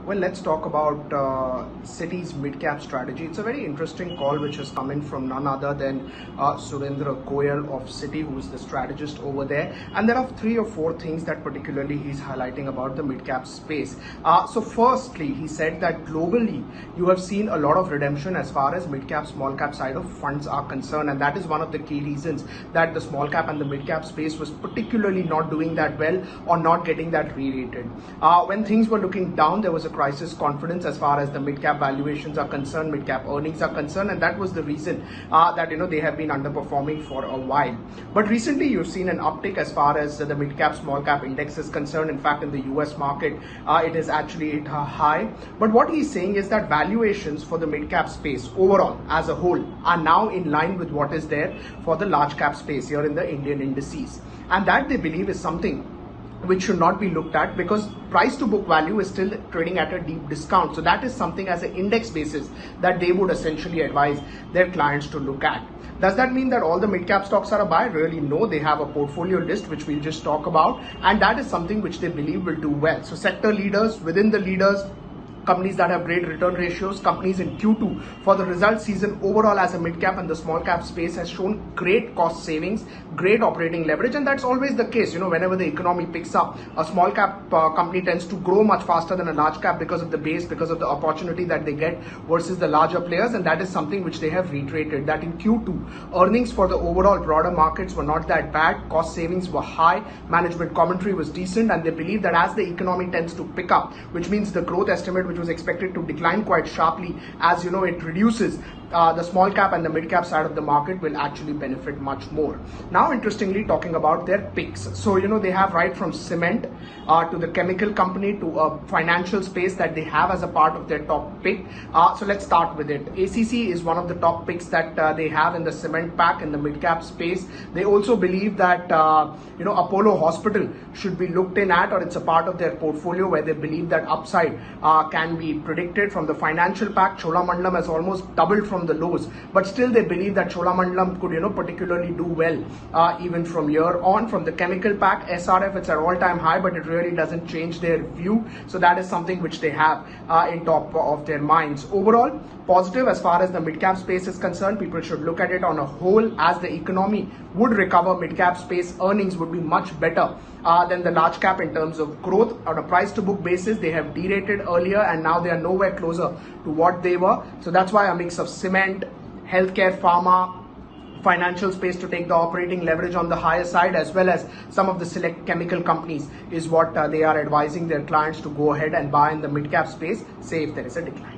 Well, let's talk about Citi's mid-cap strategy. It's a very interesting call which has come in from none other than Surendra Goyal of Citi, who is the strategist over there. And there are 3 or 4 things that particularly he's highlighting about the mid-cap space. So firstly, he said that globally, you have seen a lot of redemption as far as mid-cap, small-cap side of funds are concerned. And that is one of the key reasons that the small-cap and the mid-cap space was particularly not doing that well or not getting that re-rated. When things were looking down, there was a crisis confidence as far as the mid-cap valuations are concerned, mid-cap earnings are concerned, and that was the reason that they have been underperforming for a while. But recently you've seen an uptick as far as the mid-cap, small-cap index is concerned. In fact, in the US market, it is actually hit a high. But what he's saying is that valuations for the mid-cap space overall as a whole are now in line with what is there for the large-cap space here in the Indian indices. And that they believe is something which should not be looked at, because price to book value is still trading at a deep discount. So that is something as an index basis that they would essentially advise their clients to look at. Does that mean that all the mid-cap stocks are a buy? Really, no. They have a portfolio list which we'll just talk about, and that is something which they believe will do well. So sector leaders, within the leaders, companies that have great return ratios, companies in Q2 for the result season overall as a mid-cap and the small-cap space has shown great cost savings, great operating leverage, and that's always the case. Whenever the economy picks up, a small-cap company tends to grow much faster than a large-cap because of the base, because of the opportunity that they get versus the larger players, and that is something which they have reiterated, that in Q2, earnings for the overall broader markets were not that bad, cost savings were high, management commentary was decent, and they believe that as the economy tends to pick up, which means the growth estimate which was expected to decline quite sharply, as it reduces, the small cap and the mid cap side of the market will actually benefit much more. Now, interestingly, talking about their picks. So, they have right from cement to the chemical company to a financial space that they have as a part of their top pick. So let's start with it. ACC is one of the top picks that they have in the cement pack in the mid cap space. They also believe that, Apollo Hospital should be looked in at, or it's a part of their portfolio where they believe that upside can be predicted. From the financial pack, Cholamandalam has almost doubled from the lows, but still they believe that Cholamandalam could particularly do well even from here on. From the chemical pack, SRF, it's an all-time high, but it really doesn't change their view. So that is something which they have in top of their minds. Overall, positive as far as the mid-cap space is concerned. People should look at it on a whole. As the economy would recover, mid-cap space earnings would be much better than the large cap in terms of growth. On a price to book basis, they have derated earlier and now they are nowhere closer to what they were. So that's why a mix of cement, healthcare, pharma, financial space to take the operating leverage on the higher side, as well as some of the select chemical companies is what they are advising their clients to go ahead and buy in the mid-cap space, say if there is a decline.